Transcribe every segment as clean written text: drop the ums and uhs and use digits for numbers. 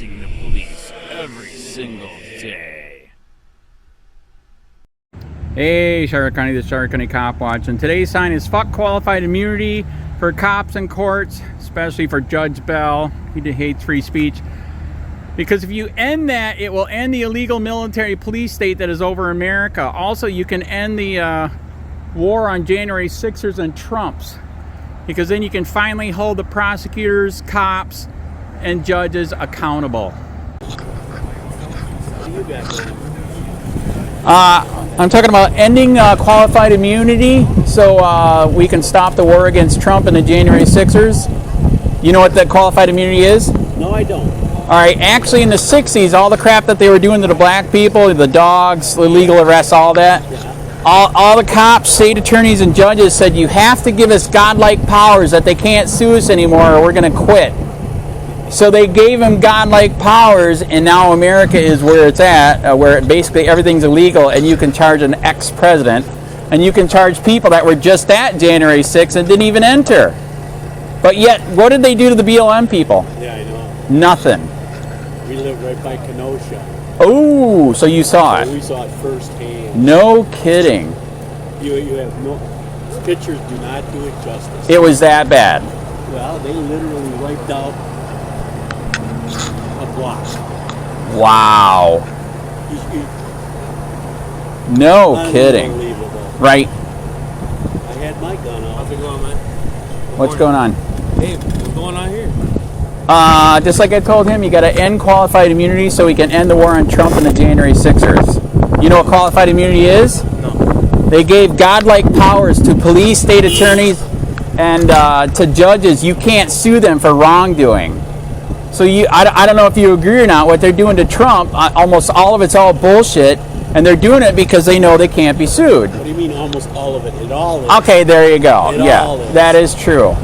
harassing the police every single day. Hey, Charlotte County, this is Charlotte County Cop Watch, and today's sign is fuck qualified immunity for cops and courts, especially for Judge Bell. He hates free speech. Because if you end that, it will end the illegal military police state that is over America. Also, you can end the war on January 6ers and Trumps. Because then you can finally hold the prosecutors, cops, and judges accountable. I'm talking about ending qualified immunity so we can stop the war against Trump and the January 6ers. You know what that qualified immunity is? No, I don't. All right, actually in the 60s, all the crap that they were doing to the black people, the dogs, illegal arrests, all that, all the cops, state attorneys, and judges said, you have to give us godlike powers that they can't sue us anymore or we're going to quit. So they gave him godlike powers, and now America is where it's at, where basically everything's illegal, and you can charge an ex-president, and you can charge people that were just at January 6th and didn't even enter. But yet, what did they do to the BLM people? Yeah, I know. Nothing. We live right by Kenosha. Oh, so you saw So it. we saw it firsthand. No kidding. You have no... Pictures do not do it justice. It was that bad. Well, they literally wiped out a block. Wow. No kidding. Unbelievable. Right. I had my gun off. How's it going, man? What's going on? Hey, what's going on here? Just like I told him, you got to end qualified immunity so we can end the war on Trump and the January 6ers. You know what qualified immunity is? No. They gave godlike powers to police, state attorneys, and to judges. You can't sue them for wrongdoing. So I don't know if you agree or not. What they're doing to Trump, almost all of it's all bullshit, and they're doing it because they know they can't be sued. What do you mean almost all of it? It all is. Okay, there you go. It Yeah, all is. that is true.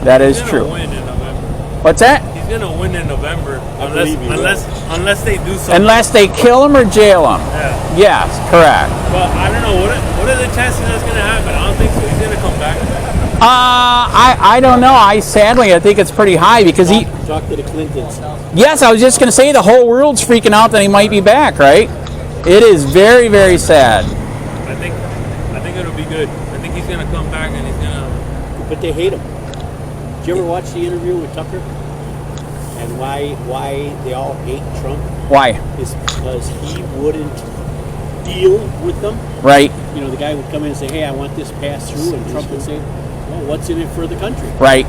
That is He's true. gonna win in November. What's that? He's gonna win in November believe he will. unless they do something. Unless they kill him or jail him. Yeah. Yes, correct. But I don't know what are the chances that's gonna happen. I don't think so. He's gonna come back. I don't know. I think it's pretty high because he. Talk to the Clintons. Yes, I was just going to say the whole world's freaking out that he might be back, right? It is very, very sad. I think it'll be good. I think he's gonna come back and he's gonna. But they hate him. Did you ever watch the interview with Tucker? And why they all hate Trump? Why? Is because he wouldn't deal with them. Right, You know, the guy would come in and say, hey, I want this passed through, and Trump would say, well, what's in it for the country? right.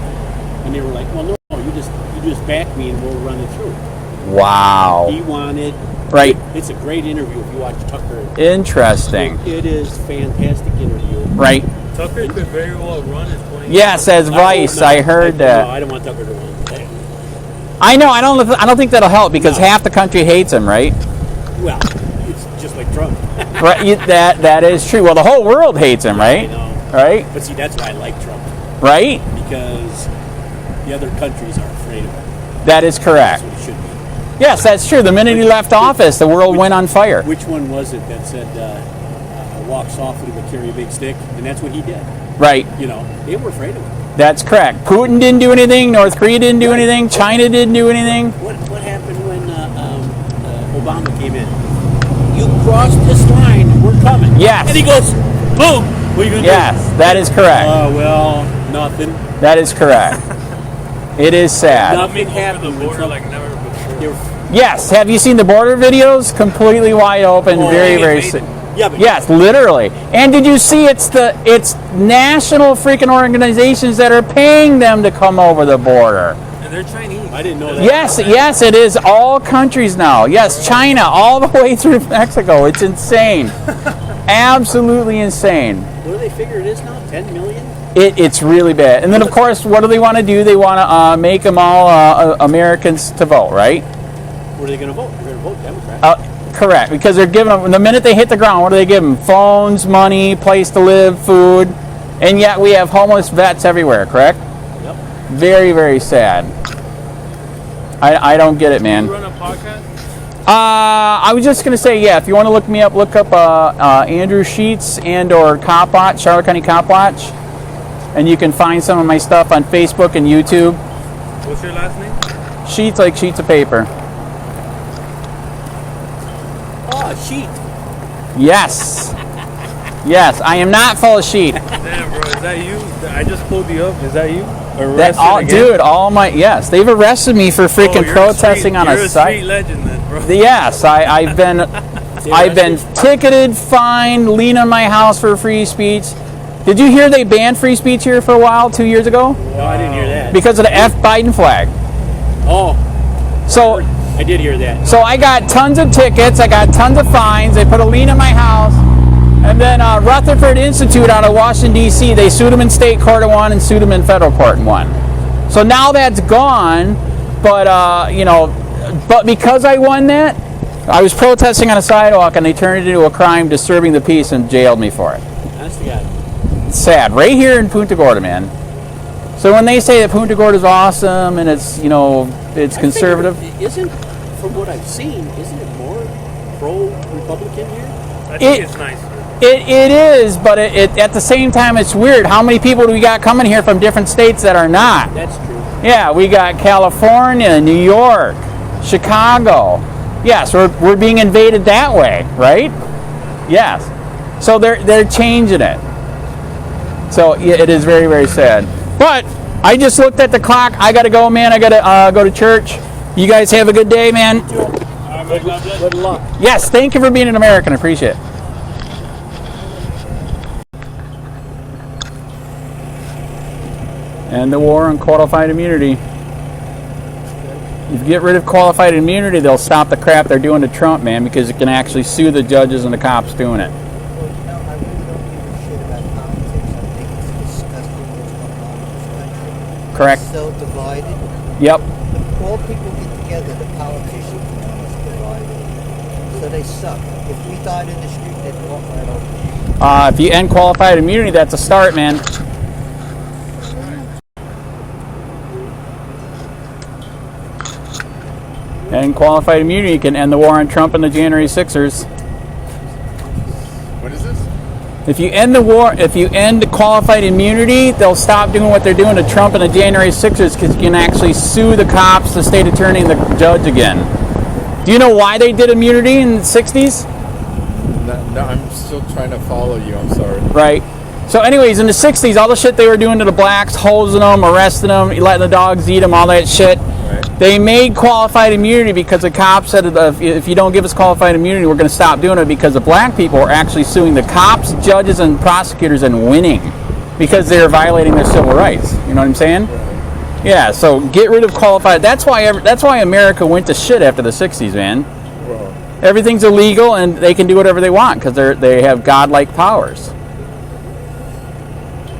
And they were like, well, no, you just back me and we'll run it through. Wow. He wanted... Right. It's a great interview if you watch Tucker. Interesting. It is a fantastic interview. Right. Tucker could very well run in 20. Yes, as Vice, I heard No, that. I don't want Tucker to run. I know. I don't think that'll help because half the country hates him, right? Well, it's just like Trump. Right. That is true. Well, the whole world hates him, I right? know. Right. But see, that's why I like Trump. Right. Because the other countries are afraid of him. That is correct. That's what it should be. Yes, that's true. The minute he left office, the world went on fire. Which one was it that said, walk softly but carry a big stick? And that's what he did. Right. You know, they were afraid of him. That's correct. Putin didn't do anything. North Korea didn't do anything. China didn't do anything. What happened when Obama came in? You crossed this line, we're coming. Yes. And he goes, boom. What are you going to Yes, do? that is correct. Well, nothing. That is correct. It is sad. Nothing Over the happened. when border Trump- like never before. they were- Yes. Have you seen the border videos? Completely wide open. Oh, very, yeah, very. amazing. Yeah, but Yes, literally. And did you see? It's national freaking organizations that are paying them to come over the border. And they're Chinese. I didn't know that. Yes, it is all countries now. Yes, China, all the way through Mexico. It's insane. Absolutely insane. What do they figure it is now? 10 million? It's really bad. And then, of course, what do they want to do? They want to make them all Americans to vote, right? What are they going to vote? They're going to vote Democrat. Correct, because they're giving them, the minute they hit the ground, what do they give them? Phones, money, place to live, food, and yet we have homeless vets everywhere, correct? Yep. Very, very sad. I don't get it, man. You run a podcast? I was just going to say, yeah, if you want to look me up, look up Andrew Sheets and or Cop Watch, Charlotte County Cop Watch, and you can find some of my stuff on Facebook and YouTube. What's your last name? Sheets like sheets of paper. sheet. Yes. Yes, I am not full of sheet. Damn, bro, is that you? I just pulled you up. Is that you? That all, dude, all my yes, they've arrested me for freaking you're protesting on you're a a site. street legend, then, bro. Yes, I've been ticketed, fined, lien on my house for free speech. Did you hear they banned free speech here for a while 2 years ago No, I didn't hear that. because of the F Biden flag? Oh, So I did hear that. so I got tons of tickets, I got tons of fines. They put a lien on my house, and then Rutherford Institute out of Washington D.C. They sued them in state court and won, and sued them in federal court and won. So now that's gone, but but because I won that, I was protesting on a sidewalk, and they turned it into a crime disturbing the peace and jailed me for it. Honest to God. It's sad, right here in Punta Gorda, man. So when they say that Punta Gorda is awesome and it's it's conservative, Isn't, from what I've seen, isn't it more pro-Republican here? I think it's nice. it is, but it at the same time it's weird. How many people do we got coming here from different states that are not? That's true. Yeah, we got California, New York, Chicago. Yes, we're being invaded that way, right? Yes. So they're changing it. So yeah, it is very, very sad. But I just looked at the clock. I got to go, man. I got to go to church. You guys have a good day, man. Good luck. Yes, thank you for being an American. I appreciate it. And the war on qualified immunity. If you get rid of qualified immunity, they'll stop the crap they're doing to Trump, man, because it can actually sue the judges and the cops doing it. I really don't give a shit about politics. I think it's disgusting what's going on in this country. Correct. It's so divided. Yep. All people get together, the politicians are divided. So they suck. If we died in the street, they'd walk right over. If you end qualified immunity, that's a start, man. And qualified immunity can end the war on Trump and the January 6ers. What is this? If you end the war, if you end qualified immunity, they'll stop doing what they're doing to Trump and the January 6ers, because you can actually sue the cops, the state attorney, and the judge again. Do you know why they did immunity in the 60s? No, I'm still trying to follow you. I'm sorry. Right. So anyways, in the 60s, all the shit they were doing to the blacks, hosing them, arresting them, letting the dogs eat them, all that shit, they made qualified immunity because the cops said, if you don't give us qualified immunity, we're going to stop doing it, because the black people are actually suing the cops, judges, and prosecutors and winning because they're violating their civil rights. You know what I'm saying? Yeah, so get rid of qualified. That's why America went to shit after the 60s, man. Everything's illegal and they can do whatever they want because they have godlike powers.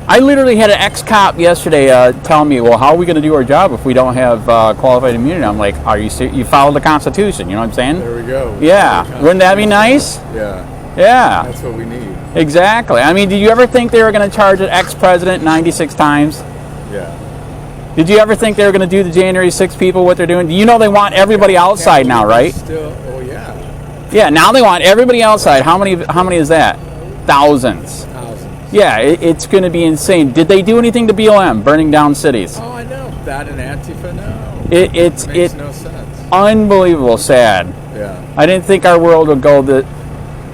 I literally had an ex-cop yesterday telling me, well, how are we going to do our job if we don't have qualified immunity? I'm like, are you serious? You follow the Constitution, you know what I'm saying? There we go. Yeah. Wouldn't that be nice? Yeah. Yeah. That's what we need. Exactly. I mean, did you ever think they were going to charge an ex-president 96 times? Yeah. Did you ever think they were going to do the January 6 people what they're doing? You know they want everybody outside now, right? Still, oh yeah. Yeah, now they want everybody outside. How many is that? Thousands. Yeah, it's going to be insane. Did they do anything to BLM, burning down cities? Oh, I know. That and Antifa, no. It makes no sense. Unbelievable sad. Yeah. I didn't think our world would go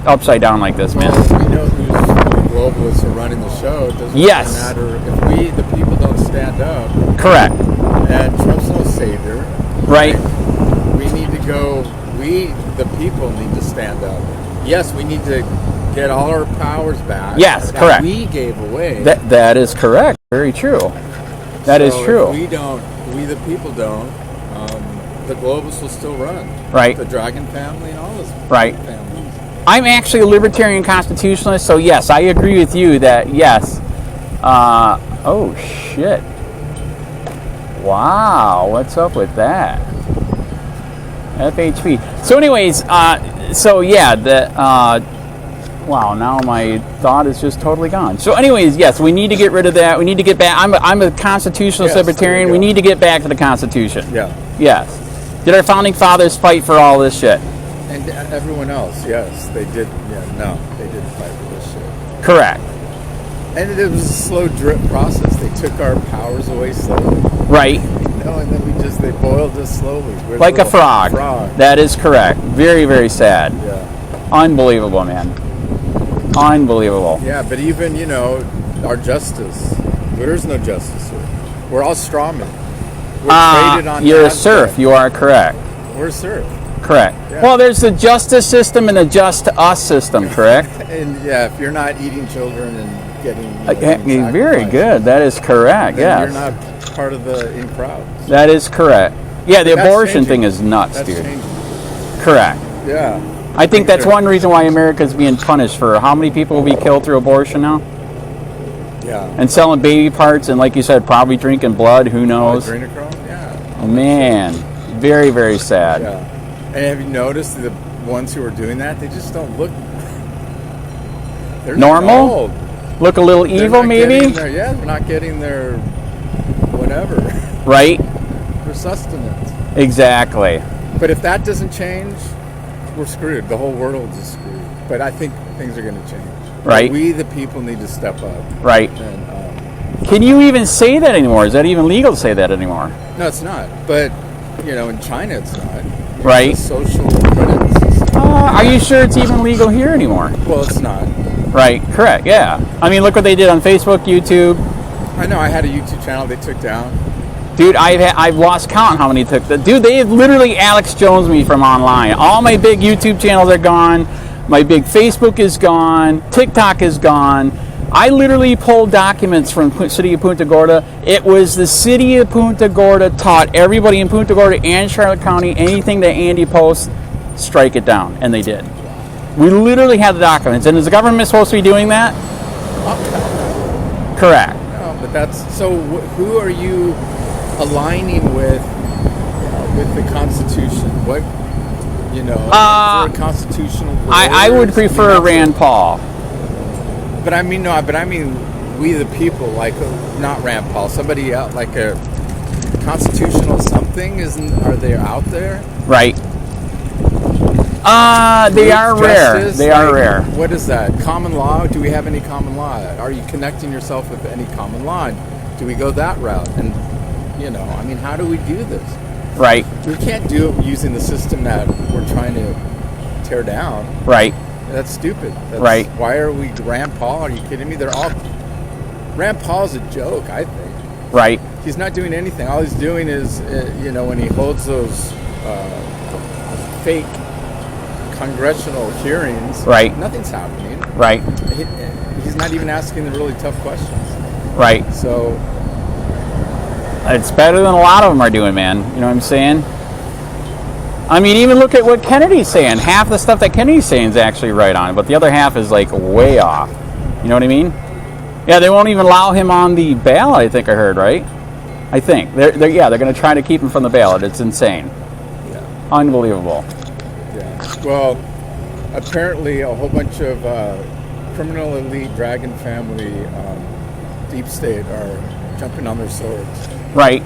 upside down like this, man. Well, we know who's the globalists are running the show. It doesn't Yes. matter if we, the people, don't stand up. Correct. And Trump's no savior. Right. We need to go, the people need to stand up. Yes, we need to get all our powers back. Yes, that correct. we gave away. That is correct. Very true. That is true. If we the people don't, the globalists will still run. Right. The Dragon family and all those Right. families. I'm actually a libertarian constitutionalist, so yes, I agree with you that yes. Oh shit. Wow, what's up with that? FHP. So anyways, so yeah, wow, now my thought is just totally gone. So anyways, yes, we need to get rid of that. We need to get back. I'm a constitutionalist libertarian. there you We go. need to get back to the Constitution. Yeah. Yes. Did our founding fathers fight for all this shit? And everyone else, yes, they did. Yeah, no, they didn't fight for this shit. Correct. And it was a slow drip process. They took our powers away slowly. Right. And then they boiled us slowly. We're Like a little frog. That is correct. Very, very sad. Yeah. Unbelievable, man. Unbelievable. Yeah, but even, you know, our justice, there's no justice here. We're all strawmen. We're traded on You're a NASDAQ. serf. You are correct. We're a serf. Correct. Yeah. Well, there's the justice system and the just to us system, correct? And yeah, if you're not eating children and getting being Very sacrificed, good. That is correct. then Yes. you're not part of the in crowd. That is correct. Yeah, the That's abortion changing. thing is nuts, That's dude. changing. Correct. Yeah. I think that's they're- one reason why America's being punished for how many people will be killed through abortion now? Yeah. And selling baby parts and, like you said, probably drinking blood. Who knows? Adrenochrome? Yeah. Man, very, very sad. Yeah. And have you noticed the ones who are doing that? They just don't look. They're not Normal? old. Look a little They're evil, not maybe? getting their- yeah, they're not getting their whatever, Right? their sustenance. Exactly. But if that doesn't change, we're screwed. The whole world is screwed. But I think things are going to change. Right. We, the people, need to step up. Right. And Can you even say that anymore? Is that even legal to say that anymore? no, it's not. But you know, in China, it's not. Right. It's a social credit system. Are you sure it's even legal here anymore? Well, it's not. Right. Correct. Yeah. I mean, look what they did on Facebook, YouTube. I know. I had a YouTube channel they took down. Dude, I've lost count how many took. Dude, they have literally Alex Jones me from online. All my big YouTube channels are gone. My big Facebook is gone. TikTok is gone. I literally pulled documents from City of Punta Gorda. It was the City of Punta Gorda taught everybody in Punta Gorda and Charlotte County anything that Andy posts, strike it down, and they did. We literally had the documents, and is the government supposed to be doing that? Correct. No, but that's so. Who are you aligning with the Constitution? What is there a constitutional? I would lawyers? prefer that's Rand Paul. But I mean, no. But I mean, we the people, like not Rand Paul. Somebody out, like a constitutional something. Are they out there? Right. They are Truth, rare. justice, They are like, rare. What is that? Common law? Do we have any common law? Are you connecting yourself with any common law? Do we go that route? And I mean, how do we do this? Right. We can't do it using the system that we're trying to tear down. Right. That's stupid. Right. Why are we Rand Paul? Are you kidding me? Rand Paul's a joke, I think. Right. He's not doing anything. All he's doing is, when he holds those fake congressional hearings, Right. nothing's happening. Right. He's not even asking the really tough questions. Right. So, It's better than a lot of them are doing, man. You know what I'm saying? I mean, even look at what Kennedy's saying. Half the stuff that Kennedy's saying is actually right on, but the other half is like way off. You know what I mean? Yeah, they won't even allow him on the ballot. I think I heard, right? I think they're going to try to keep him from the ballot. It's insane. yeah. Unbelievable. Yeah. Well, apparently a whole bunch of criminal elite dragon family deep state are jumping on their swords. Right.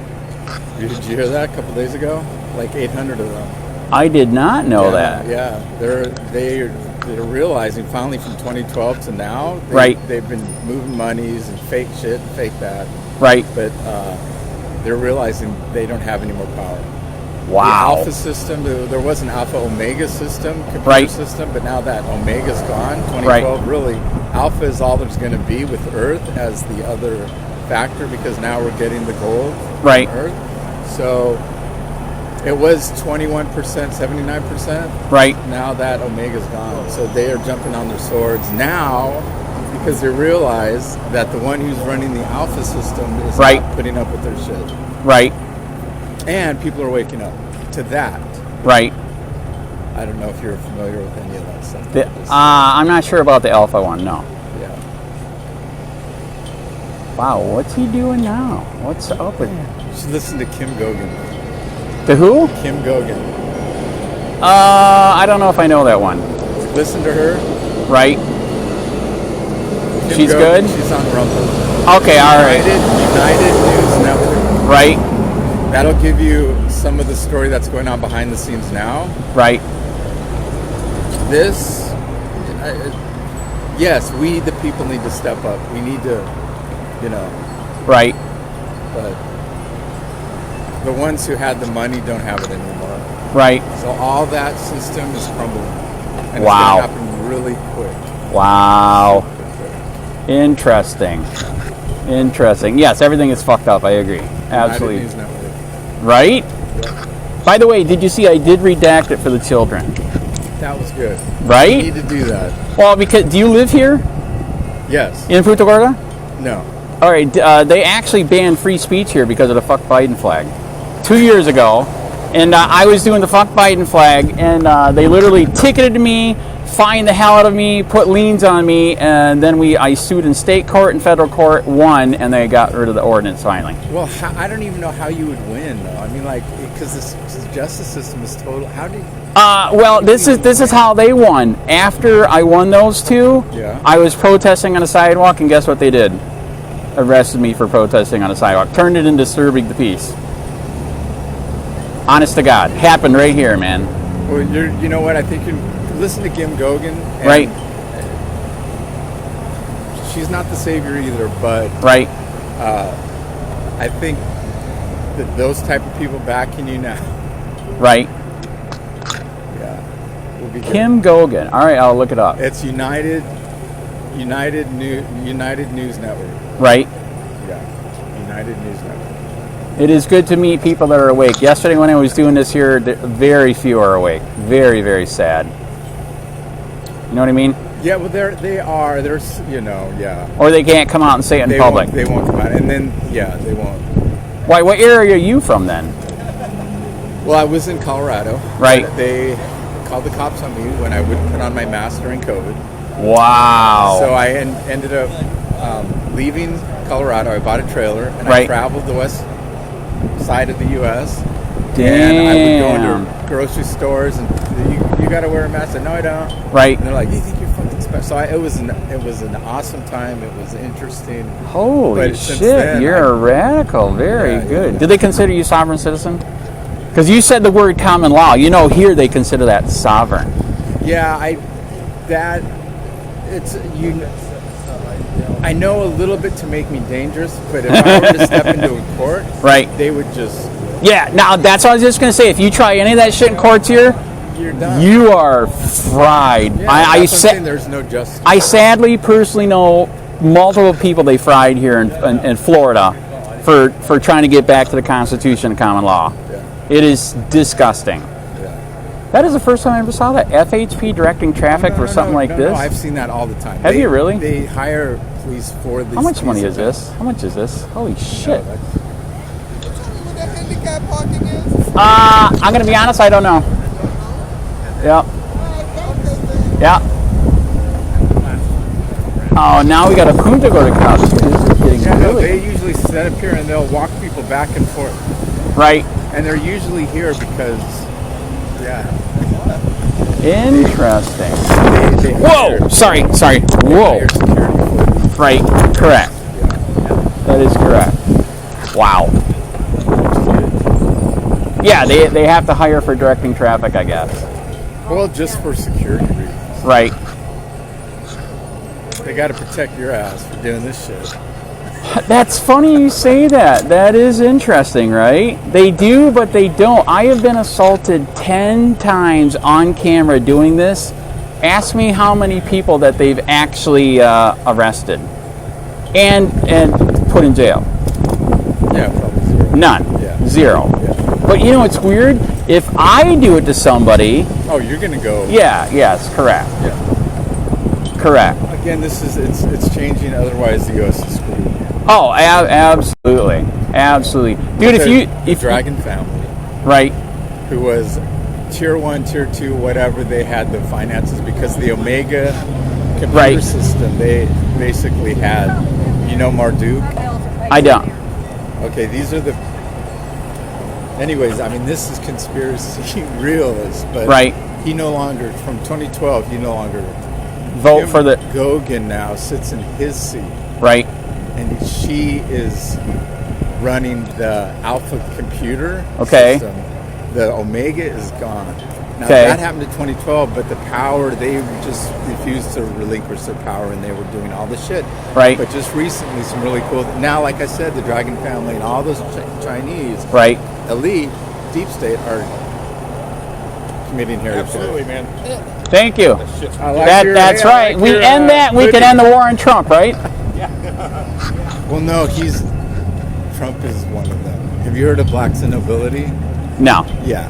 Did you hear that a couple days ago? Like 800 of them. I did not know that. Yeah, they're realizing finally from 2012 to now. They've been moving monies and fake shit, and fake that. Right. But they're realizing they don't have any more power. Wow. The Alpha system, there was an Alpha Omega system, computer Right. system, but now that Omega's gone, 2012, really, Alpha is all there's going to be with Earth as the other factor because now we're getting the gold Right. from Earth. So it was 21%, 79%. Right. Now that Omega's gone. So they are jumping on their swords now because they realize that the one who's running the Alpha system is Right. not putting up with their shit. Right. And people are waking up to that. Right. I don't know if you're familiar with any of that stuff. I'm not sure about the Alpha one. No. Yeah. Wow. What's he doing now? What's up with him? You should listen to Kim Gogan. The who? Kim Gogan. I don't know if I know that one. Listen to her. Right. Kim She's Gogan, good? She's on Rumble. Okay. All right. United News Network. Right. That'll give you some of the story that's going on behind the scenes now. Right. This, yes, we the people need to step up. We need to, Right. but the ones who had the money don't have it anymore. Right. So all that system is crumbling. And Wow. it's going to happen really quick. Wow. Interesting. Interesting. Yes, everything is fucked up. I agree. Absolutely. United News Network. Right? By the way, did you see I did redact it for the children? That was good. You Right? need to do that. Well, because do you live here Yes. in Punta Gorda? No. All right. They actually banned free speech here because of the fuck Biden flag 2 years ago, and I was doing the fuck Biden flag, and they literally ticketed me, fined the hell out of me, put liens on me, and then I sued in state court and federal court, won, and they got rid of the ordinance finally. Well, I don't even know how you would win, though. I mean, like, because this justice system is total. How do you? Well, this is how they won. After I won those two, Yeah. I was protesting on a sidewalk, and guess what they did? Arrested me for protesting on a sidewalk. Turned it into disturbing the peace. Honest to God, happened right here, man. Well, you know what? I think you listen to Kim Gogan. And Right. She's not the savior either, but Right. I think that those type of people backing you now, Right. yeah, will be good. Kim Gogan. All right, I'll look it up. It's United News Network. Right. Yeah, United News Network. It is good to meet people that are awake. Yesterday when I was doing this here, very few are awake. Very, very sad. You know what I mean? Yeah, well, they are. There's, yeah. Or they can't come out and say it in They public. won't. They won't come out, and then they won't. Why? What area are you from then? Well, I was in Colorado. Right. They called the cops on me when I wouldn't put on my mask during COVID. Wow. So I ended up leaving Colorado. I bought a trailer and I Right. traveled the west side of the U.S. Damn. And I would go into grocery stores and you got to wear a mask. I said, no, I don't. Right. And they're like, you think you're fucking special? So it was an awesome time. It was interesting. Holy But since shit, then, you're a radical. Very Yeah, good. yeah. Did they consider you sovereign citizen? Because you said the word common law. You know, here they consider that sovereign. Yeah, I know a little bit to make me dangerous, but if I were to step into a court, Right. they would just, Yeah, now that's what I was just going to say. If you try any of that shit in courts here, you're done. you are fried. Yeah, I that's what I'm saying, said. there's no justice. I sadly personally know multiple people they fried here in Florida for trying to get back to the Constitution and common law. Yeah. It is disgusting. Yeah. That is the first time I ever saw that. FHP directing traffic for something like this. No, I've seen that all the time. Have you really? They hire police for these. How much money these is this? How much is this? Holy shit. I'm going to be honest, I don't know. Yep. Yep. Oh, now we got a Punta Gorda couch. This is getting Yeah, no, really... they usually set up here and they'll walk people back and forth. Right. And they're usually here because, yeah. Interesting. They Whoa! hire- Sorry. they Whoa. hire security for these. Right. Correct. That is correct. Wow. Yeah, they have to hire for directing traffic, I guess. Well, just for security reasons. Right. They got to protect your ass for doing this shit. That's funny you say that. That is interesting, right? They do, but they don't. I have been assaulted 10 times on camera doing this. Ask me how many people that they've actually arrested and put in jail. Yeah, probably zero. None. Yeah. Zero. Yeah. But you know what's weird? If I do it to somebody, Oh, you're gonna go. yes, correct. Yeah. Correct. Again, it's changing. Otherwise, the U.S. is screwed. Oh, absolutely. Absolutely. Dude, The if Dragon family, right. who was tier 1, tier 2, whatever, they had the finances because the Omega computer Right. system, they basically had, Marduk. I don't. Okay, these are the. Anyways, I mean, this is conspiracy realist, but Right. he no longer, from 2012, he no longer. Vote Kim for the Gogan now sits in his seat, right. and she is running the Alpha computer Okay. system. The Omega is gone. Now Okay. that happened in 2012, but the power, they just refused to relinquish their power, and they were doing all the shit. Right. But just recently, some really cool. Now, like I said, the Dragon family and all those Chinese Right. elite, deep state are meeting here. Absolutely, man. Thank you. I like That's right. We end that. We can end the war on Trump, right? Well, no, Trump is one of them. Have you heard of Blacks and Nobility? No. Yeah.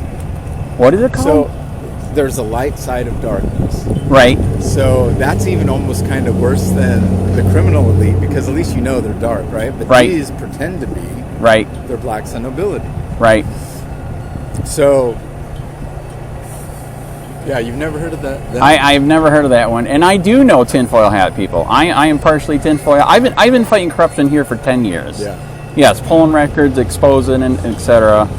What is it called? So there's a light side of darkness. Right. So that's even almost kind of worse than the criminal elite because at least you know they're dark, right? But Right. these pretend to be. Right. They're Blacks and Nobility. Right. So, yeah, you've never heard of that? I've never heard of that one, and I do know tinfoil hat people. I am partially tinfoil. I've been fighting corruption here for 10 years. Yeah. Yes, pulling records, exposing, and etc.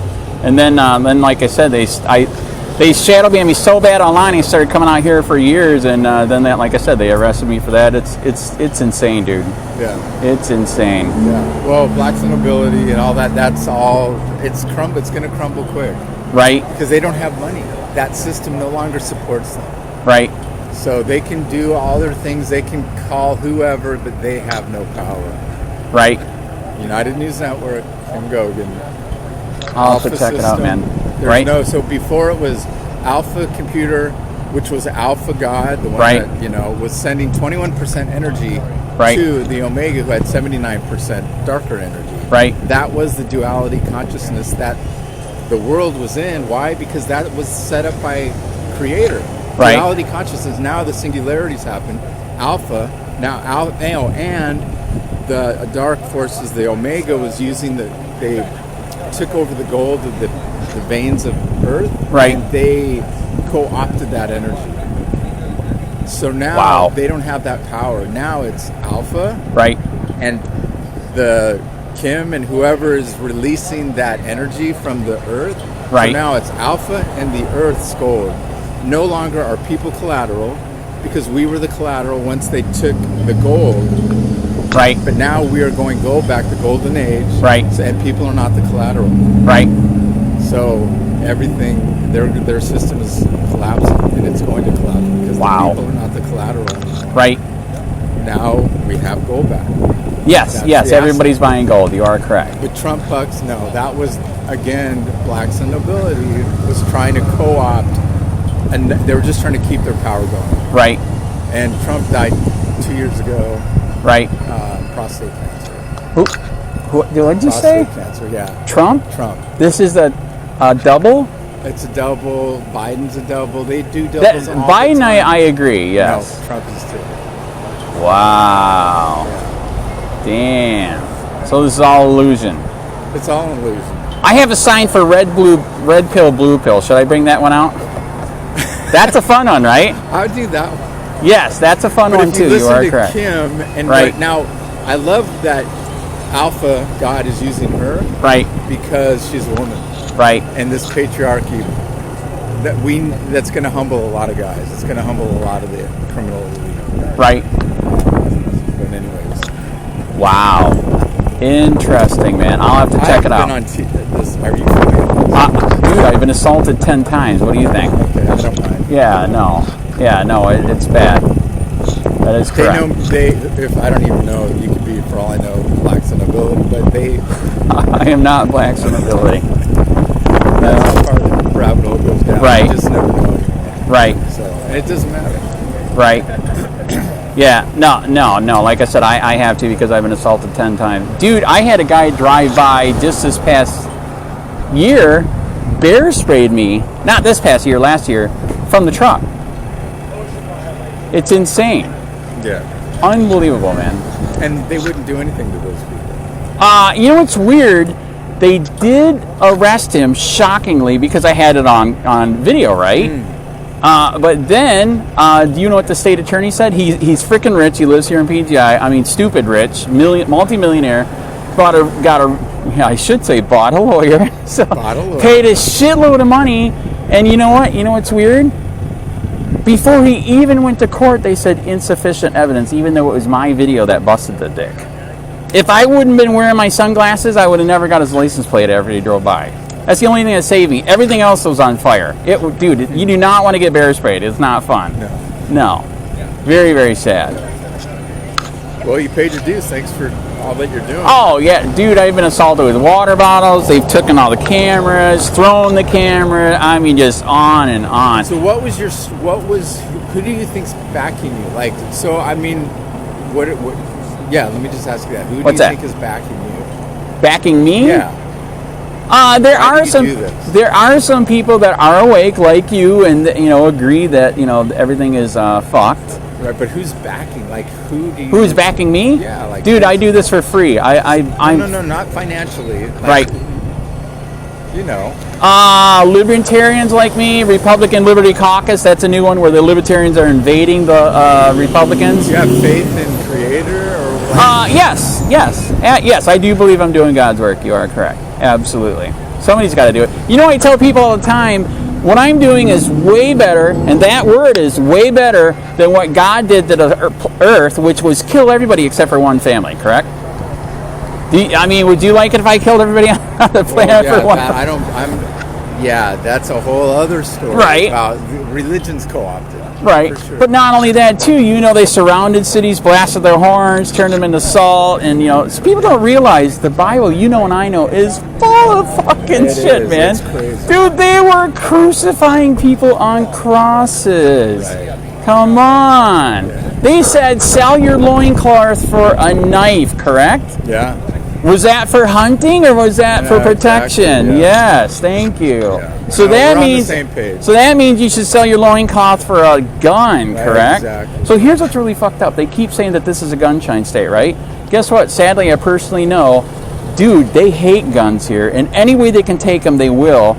And then like I said, they shadow banned me so bad online. I started coming out here for years, and then like I said, they arrested me for that. It's insane, dude. Yeah. It's insane. Yeah. Well, Blacks and Nobility and all that. That's all. It's going to crumble quick Right. because they don't have money. That system no longer supports them. Right. So they can do all their things. They can call whoever, but they have no power. Right. United News Network, Kim Gogan. I'll have to check it out, man. There's Right. so before it was Alpha Computer, which was Alpha God, the one Right. that was sending 21% energy Right. to the Omega, who had 79% darker energy. Right. That was the duality consciousness that the world was in. Why? Because that was set up by Creator. Right. Duality consciousness. Now the singularities happen. Alpha now, and the dark forces. The Omega was using they took over the gold of the veins of Earth. Right. And they co-opted that energy. So now Wow. they don't have that power. Now it's Alpha. Right. And the Kim and whoever is releasing that energy from the Earth. Right. So now it's Alpha and the Earth's gold. No longer are people collateral because we were the collateral once they took the gold. Right. But now we are going gold back to golden age. Right. So, and people are not the collateral. Right. So everything, their system is collapsing and it's going to collapse because Wow. the people are not the collateral. Right. Now we have gold back. Yes. That's Yes. the Everybody's buying gold. You are correct. With Trump bucks, no. That was, again, Blacks and Nobility was trying to co-opt, and they were just trying to keep their power going. Right. And Trump died 2 years ago, Right. prostate cancer. What did you say? Prostate cancer, yeah. Trump? Trump. This is a double? It's a double. Biden's a double. They do That, doubles all Biden, the time. I agree, yes. No, Trump is too. Wow. Damn. So this is all illusion. It's all an illusion. I have a sign for red pill, blue pill. Should I bring that one out? That's a fun one, right? I would do that one. Yes, that's a fun But one if you too. listen You are to correct. Kim, and Right. now, I love that Alpha God is using her Right. because she's a woman. Right. And this patriarchy that's going to humble a lot of guys. It's going to humble a lot of the criminal elite. Right. But anyways, Wow. Interesting, man. I'll have to check it out. Are you familiar with this? Dude, I've been assaulted 10 times. What do you think? Okay, I don't mind. Yeah, no. Yeah, no, it's bad. That is They correct. know if I don't even know, you could be, for all I know, Blacks and Nobility, but they I am not Blacks and Nobility. that's how far the rabbit hole goes down. Right. You just never know. Right. So, and it doesn't matter. Right. Yeah, no. Like I said, I have to because I've been assaulted 10 times. Dude, I had a guy drive by just this past year, bear sprayed me, not this past year, last year, from the truck. It's insane. Yeah. Unbelievable, man. And they wouldn't do anything to those people. You know what's weird? They did arrest him, shockingly, because I had it on video, right? But then, do you know what the state attorney said? He's freaking rich. He lives here in PGI. I mean, stupid rich, multi-millionaire. Bought a lawyer. So Bought a lawyer. paid a shitload of money. And you know what? You know what's weird? Before he even went to court, they said insufficient evidence, even though it was my video that busted the dick. If I wouldn't been wearing my sunglasses, I would have never got his license plate after he drove by. That's the only thing that saved me. Everything else was on fire. Dude, you do not want to get bear sprayed. It's not fun. No. Very, very sad. Well, you paid your dues. Thanks for all that you're doing. Oh yeah, dude, I've been assaulted with water bottles. They've taken all the cameras, thrown the camera. I mean, just on and on. So who do you think's backing you? Like, so I mean, what yeah, let me just ask you that. Who do you think is backing you? Backing me? Yeah. There Why are do you some. do this? There are some people that are awake, like you, and agree that everything is fucked. Right, but who's backing? Like, Who's backing me? Yeah, like, dude, I do this for free. I'm no, not financially. Like, right. Libertarians like me, Republican Liberty Caucus. That's a new one where the Libertarians are invading the Republicans. You have faith in Creator, or what? Yes. I do believe I'm doing God's work. You are correct. Absolutely. Somebody's got to do it. I tell people all the time, what I'm doing is way better, and that word is way better than what God did to the earth, which was kill everybody except for one family, correct? Would you like it if I killed everybody on the planet for one? That's a whole other story. Right. About religion's co-opted. Right. For sure. But not only that, too, they surrounded cities, blasted their horns, turned them into salt, and, so people don't realize the Bible, and I know, is full of fucking shit, man. It's crazy. Dude, they were crucifying people on crosses. Right. Come on. Yeah. They said, sell your loincloth for a knife, correct? Yeah. Was that for hunting or was that for protection? Exactly, yeah. Yes, thank you. Yeah. So that we're means on the same page. So that means you should sell your loincloth for a gun, Right, correct? exactly. So here's what's really fucked up. They keep saying that this is a gunshine state, right? Guess what? Sadly, I personally know, dude, they hate guns here, and any way they can take them, they will.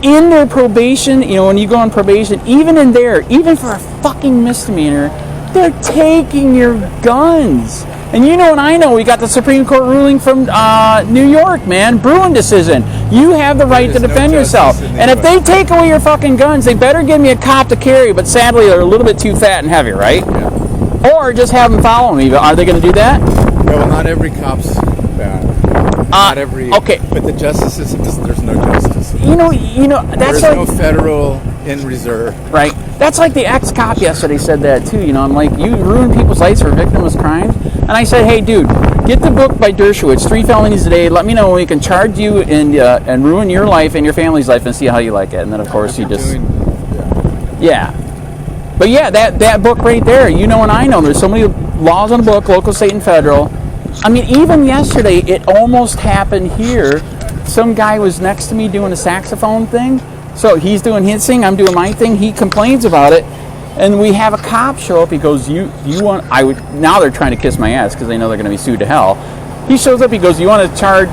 In their probation, when you go on probation, even even for a fucking misdemeanor, they're taking your guns. And and I know, we got the Supreme Court ruling from New York, man, Bruin decision. You have the right to defend yourself. And if they take away your fucking guns, they better give me a cop to carry, but sadly they're a little bit too fat and heavy, right? Yeah. Or just have them follow me. Are they going to do that? No, well, not every cop's bad. Not every. Okay. But the justice system, there's no justice. That's there's no federal in reserve. Right. That's like the ex-cop yesterday said that too. I'm like, you ruin people's lives for victimless crimes. And I said, hey, dude, get the book by Dershowitz, 3 Felonies a Day. Let me know when we can charge you and ruin your life and your family's life and see how you like it. And then, of course, he just... Yeah. But yeah, that book right there, and I know, there's so many laws on the book, local, state, and federal. Even yesterday, it almost happened here. Some guy was next to me doing a saxophone thing. So he's doing his thing, I'm doing my thing. He complains about it. And we have a cop show up. He goes, now they're trying to kiss my ass because they know they're going to be sued to hell. He shows up. He goes, you want to charge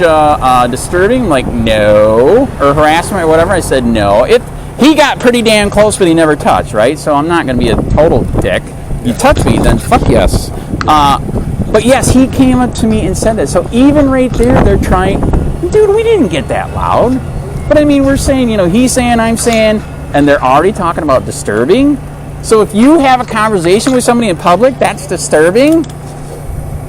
disturbing? I'm like, no. Or harassment or whatever. I said, no. He got pretty damn close, but he never touched, right? So I'm not going to be a total dick. You touch me, then fuck yes. But yes, he came up to me and said that. So even right there, they're trying. Dude, we didn't get that loud. But we're saying, he's saying, I'm saying, and they're already talking about disturbing. So if you have a conversation with somebody in public, that's disturbing.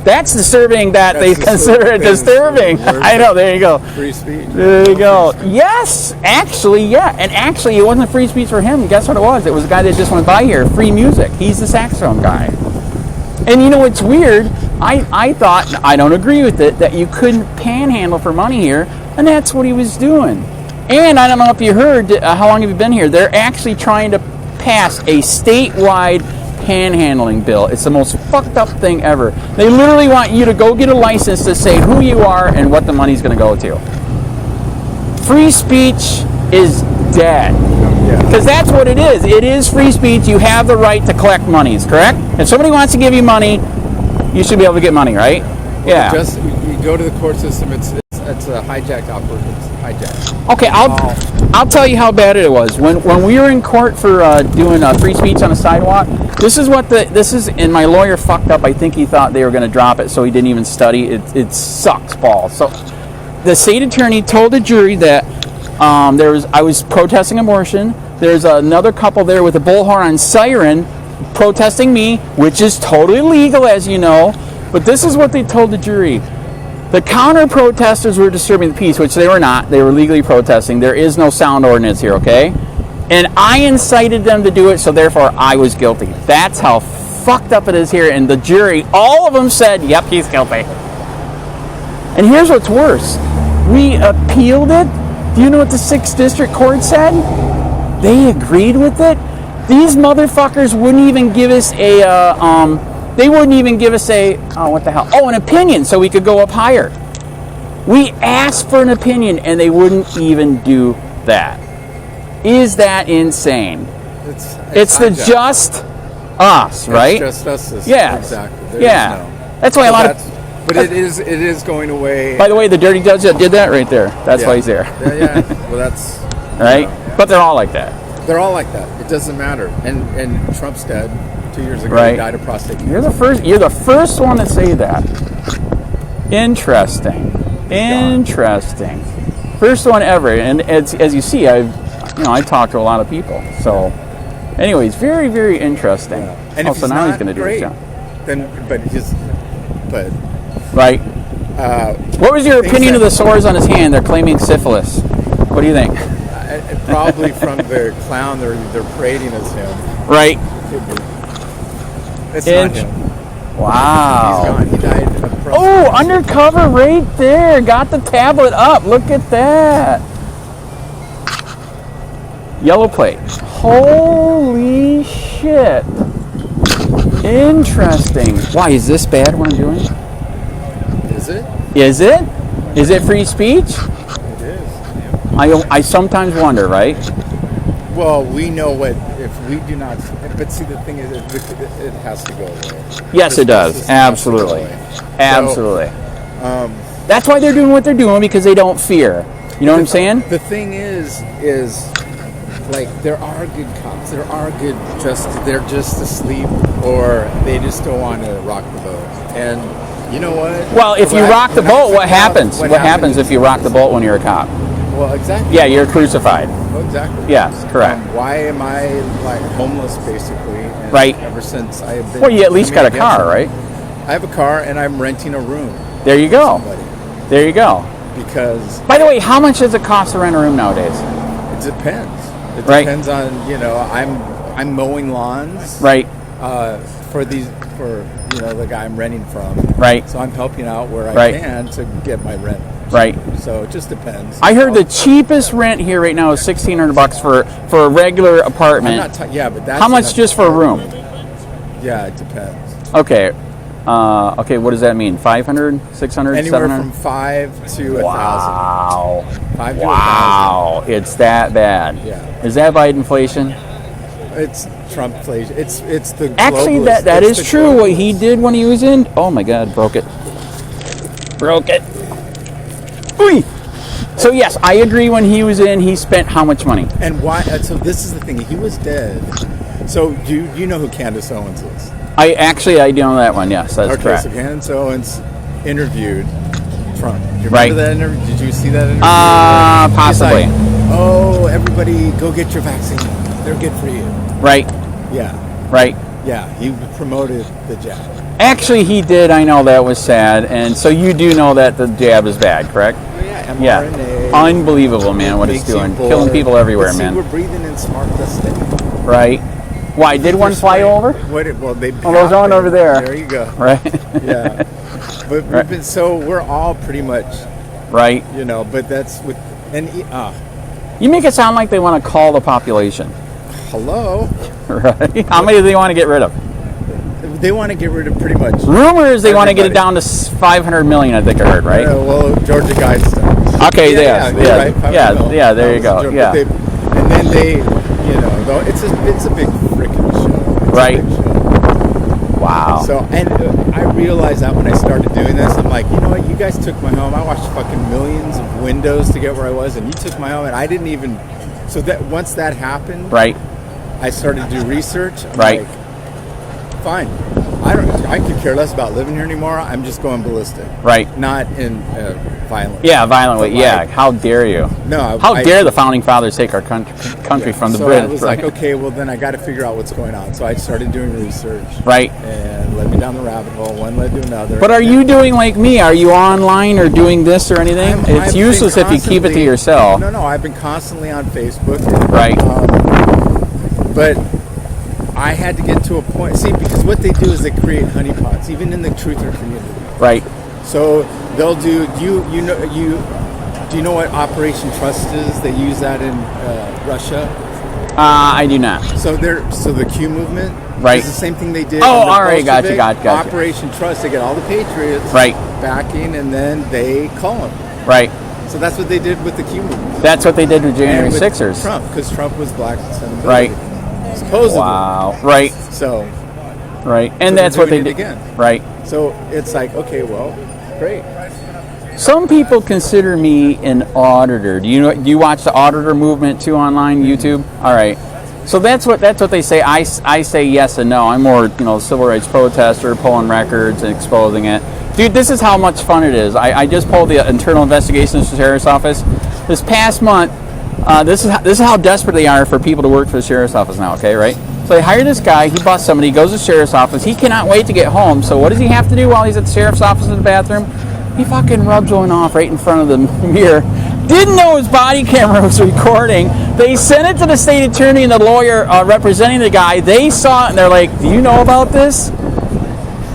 That's disturbing that they consider it disturbing. I know, there you go. Free speech. There you go. Yes, actually, yeah. And actually, it wasn't free speech for him. Guess what it was? It was a guy that just went by here. Free music. He's the saxophone guy. And what's weird? I thought, I don't agree with it, that you couldn't panhandle for money here. And that's what he was doing. And I don't know if you heard, how long have you been here? They're actually trying to pass a statewide panhandling bill. It's the most fucked up thing ever. They literally want you to go get a license to say who you are and what the money's going to go to. Free speech is dead. Because that's what it is. It is free speech. You have the right to collect monies, correct? If somebody wants to give you money, you should be able to get money, right? Yeah. Just you go to the court system. It's a hijacked operation. It's hijacked. Okay, I'll tell you how bad it was. When we were in court for doing free speech on a sidewalk, this is and my lawyer fucked up. I think he thought they were going to drop it, so he didn't even study. It sucks balls. So the state attorney told the jury that I was protesting abortion. There's another couple there with a bullhorn and siren protesting me, which is totally legal, as you know. But this is what they told the jury. The counter-protesters were disturbing the peace, which they were not. They were legally protesting. There is no sound ordinance here, okay? And I incited them to do it, so therefore I was guilty. That's how fucked up it is here. And the jury, all of them said, yep, he's guilty. And here's what's worse. We appealed it. Do you know what the 6th District Court said? They agreed with it. These motherfuckers wouldn't even give us a, what the hell? Oh, an opinion so we could go up higher. We asked for an opinion and they wouldn't even do that. Is that insane? It's the just us, right? It's just us. Yeah. Exactly. Yeah. That's why a lot of. But it is going away. By the way, the dirty judge that did that right there. That's why he's there. Yeah. Well, that's right. But they're all like that. They're all like that. It doesn't matter. And Trump's dead 2 years ago. Right. He died of prostate cancer. You're the first one to say that. Interesting. First one ever. And as you see, I talked to a lot of people. So, anyways, very, very interesting. And if so now he's going to do great, his job. then right. What was your opinion of the sores on his hand? They're claiming syphilis. What do you think? Probably from the clown they're parading as him. Right. It's not him. Wow. He's gone. He died of prostate. Oh, undercover right there. Got the tablet up. Look at that. Yellow plate. Holy shit. Interesting. Why, is this bad what I'm doing? Is it? Is it? Is it free speech? It is. I sometimes wonder, right? Well, we know what, if we do not, but see, the thing is, it has to go away. Yes, it does. Absolutely. Absolutely. That's why they're doing what they're doing, because they don't fear. You know what I'm saying? The thing is like, there are good cops. There are good they're just asleep, or they just don't want to rock the boat. And you know what? Well, if you rock the boat, what happens? What happens if you rock the boat when you're a cop? Well, exactly. Yeah, you're crucified. Oh, exactly. Yes, correct. Why am I like homeless, basically? And right. Ever since I have been. Well, you at least got a car, right? I have a car, and I'm renting a room. There you go. There you go. Because. By the way, how much does it cost to rent a room nowadays? It depends. It depends on, I'm mowing lawns. Right. For the guy I'm renting from. Right. So I'm helping out where I can to get my rent. Right. So it just depends. I heard the cheapest rent here right now is $1,600 for a regular apartment. I'm not but that's how much just for a room? Yeah, it depends. Okay. Okay, what does that mean? 500, 600, Anywhere 700? from 5 to 1,000. Wow. 5 to 1,000. Wow. It's that bad. Yeah. Is that by inflation? It's Trumpflation. It's the actually globalist. that is true. What he did when he was in. Oh my God, broke it. Ooh. So yes, I agree. When he was in, he spent how much money? And why? So this is the thing. He was dead. So you know who Candace Owens is? I do know that one. Yes, that's correct. So Candace Owens interviewed Trump. Do you remember Right. that interview? Did you see that interview? Possibly. She's like, oh, everybody, go get your vaccine. They're good for you. Right. Yeah. Right. Yeah. He promoted the jab. Actually, he did. I know that was sad, and so you do know that the jab is bad, correct? Oh, yeah. Yeah. mRNA. Unbelievable, man. What it's doing, killing people everywhere, man. We're breathing in smart dust. Right. Why did one fly over? There's one over there. There you go. Right. Yeah. But we've been, so we're all pretty much. Right. But that's with You make it sound like they want to call the population. Hello. Right. How many do they want to get rid of? They want to get rid of pretty much. Rumors they want to get it down to 500 million. I think I heard. Right. Well, Georgia Guidestones. Okay. Yeah. There you go. Yeah. And then they, it's a big freaking show. Right. Wow. So, and I realized that when I started doing this, I'm like, you know what? You guys took my home. I watched fucking millions of windows to get where I was, and you took my home, and I didn't even. So that once that happened, right, I started to do research. Right. Like, fine. I could care less about living here anymore. I'm just going ballistic. Right. Not in violent. Yeah, violently. Yeah. How dare you? No. How dare the founding fathers take our country from the British? I was like, okay, well then I got to figure out what's going on. So I started doing research. Right. And led me down the rabbit hole. One led to another. But are you doing like me? Are you online or doing this or anything? It's useless if you keep it to yourself. No. I've been constantly on Facebook. Right. But I had to get to a point. See, because what they do is they create honeypots, even in the truther community. Right. So they'll do. Do you know what Operation Trust is? They use that in Russia. I do not. So the Q movement, Right. is the same thing they did. Oh, under all right, gotcha, Bolshevik. gotcha. Operation Trust. They get all the patriots Right. backing, and then they call them. Right. So that's what they did with the Q movement. That's what they did with January And with 6ers. Trump, because Trump was black sustainability. Right. Supposedly. Wow. Right. So Right. And So that's they're what they doing did. it again. Right. So it's like, okay, well, great. Some people consider me an auditor. Do you watch the auditor movement too online YouTube? All right. So that's what they say. I say yes and no. I'm more civil rights protester, pulling records and exposing it. Dude, this is how much fun it is. I just pulled the internal investigations to the sheriff's office this past month. This is how desperate they are for people to work for the sheriff's office now. Okay, right? So they hire this guy. He busts somebody. He goes to the sheriff's office. He cannot wait to get home. So what does he have to do while he's at the sheriff's office in the bathroom? He fucking rubs one off right in front of the mirror. Didn't know his body camera was recording. They sent it to the state attorney and the lawyer representing the guy. They saw it and they're like, "Do you know about this?"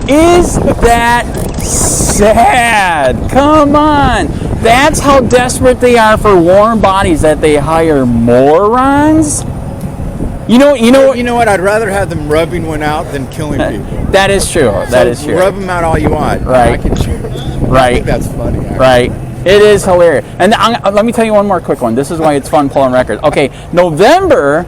Is that sad? Come on. That's how desperate they are for warm bodies that they hire morons. You know what? I'd rather have them rubbing one out than killing people. That is true. That is true. Rub them out all you want. Right. I Right. think that's funny. Actually. Right. It is hilarious. And let me tell you one more quick one. This is why it's fun pulling records. Okay, November,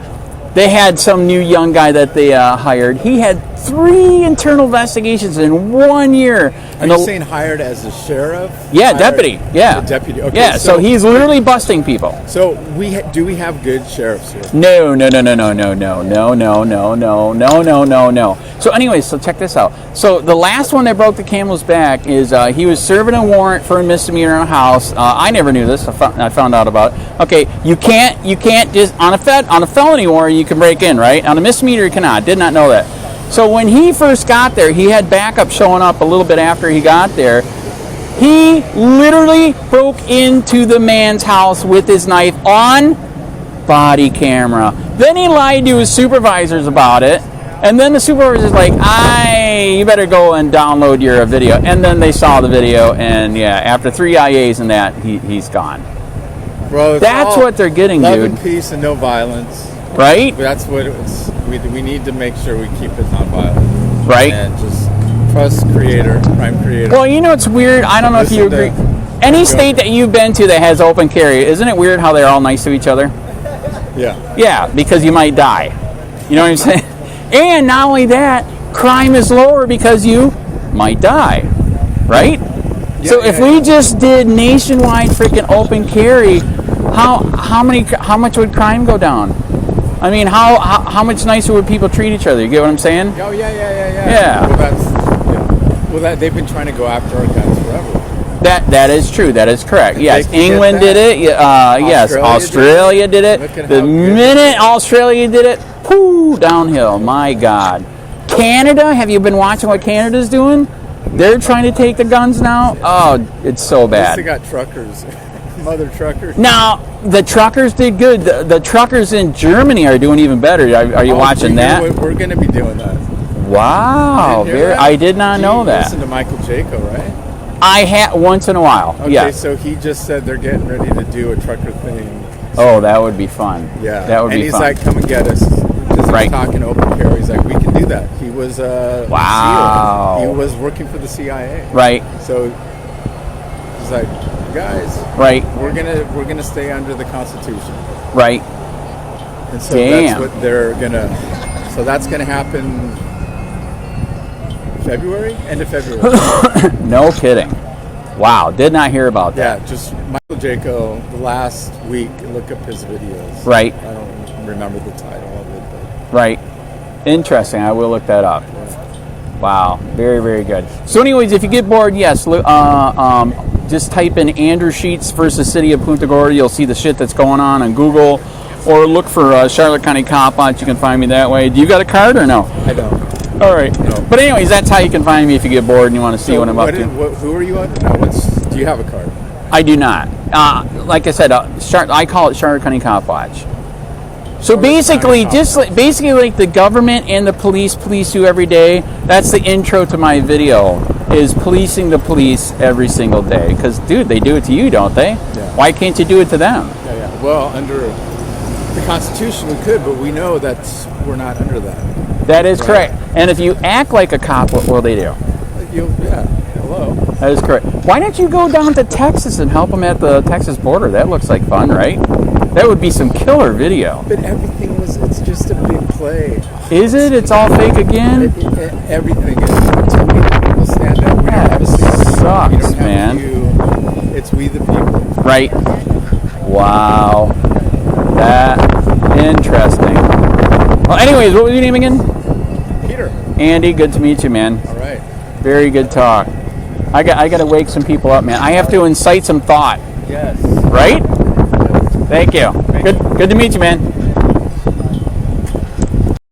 they had some new young guy that they hired. He had 3 internal investigations in 1 year. Are you saying hired as a sheriff? Yeah, Hired- deputy. Yeah. A deputy. Okay. Yeah, so he's literally busting people. So do we have good sheriffs here? No. So anyways, so check this out. So the last one that broke the camel's back is he was serving a warrant for a misdemeanor in a house. I never knew this. I found out about it. Okay, you can't just on a felony warrant you can break in, right? On a misdemeanor you cannot. Did not know that. So when he first got there, he had backup showing up a little bit after he got there. He literally broke into the man's house with his knife on body camera. Then he lied to his supervisors about it. And then the supervisor's like, you better go and download your video. And then they saw the video, and yeah, after 3 IAs and that, he's gone. Bro, it's That's all what they're getting, love dude. and peace and no violence. Right? That's what it's. We need to make sure we keep it nonviolent. Right. And just trust creator, crime creator. Well, it's weird. I don't know if you Listen agree. Any state that you've been to that has open carry, isn't it weird how they're all nice to each other? Yeah. Yeah, because you might die. You know what I'm saying? And not only that, crime is lower because you might die. Right? So if we just did nationwide freaking open carry, how much would crime go down? I mean, how much nicer would people treat each other? You get what I'm saying? Oh yeah. Yeah. Well, they've been trying to go after our guns forever. That is true. That is correct. Yes, They can get England did that. it. Yes, Australia did it. Look at The how good- minute Australia did it, pooh, downhill. My God. Canada, have you been watching what Canada's doing? They're trying to take the guns now. Oh, it's so At least they bad. got truckers, mother truckers. Now, the truckers did good. The truckers in Germany are doing even better. Are you watching that? We're going to be doing that. Wow. Didn't hear that? I did not know You that. Listen to Michael Jaco, right? I had once in a while. Okay, Yeah. so he just said they're getting ready to do a trucker thing. Oh, that would be fun. Yeah, That would and be he's fun. like, "Come and get us." Because Right. he's talking open carry. He's like, "We can do that." He was Wow. SEAL. He was working for the CIA. Right. So he's like, "Guys, Right. we're gonna stay under the Constitution." Right. And so Damn. that's what they're gonna. So that's gonna happen. February, end of February. No kidding. Wow. Did not hear about Yeah, that. just Michael Jaco. The last week, look up his videos. Right. I don't remember the title of it, but Right. Interesting. I will look that up. Wow. Very, very good. So anyways, if you get bored, yes, just type in Andrew Sheets versus City of Punta Gorda. You'll see the shit that's going on Google. Or look for Charlotte County Cop Watch. You can find me that way. Do you got a card or no? I don't. All right. No. But anyways, that's how you can find me if you get bored and you want to see what I'm up to. Who are you on? Do you have a card? I do not. Like I said, I call it Charlotte County Cop Watch. So basically, basically like the government and the police you every day. That's the intro to my video. Is policing the police every single day? Because dude, they do it to you, don't they? Yeah. Why can't you do it to them? Yeah. Well, under the Constitution, we could, but we know we're not under that. That is Right. correct. And if you act like a cop, what will they do? Hello. That is correct. Why don't you go down to Texas and help them at the Texas border? That looks like fun, right? That would be some killer video. But it's just a big play. Is it? It's all fake again? Everything is. Too many people stand up. We don't have a single Sucks, we don't have man. you. It's we the people. Right. Wow. That interesting. Well, anyways, what was your name again? Peter. Andy, good to meet you, man. All right. Very good talk. I got to wake some people up, man. I have to incite some thought, Yes. right? Thank you. Good to meet you, man.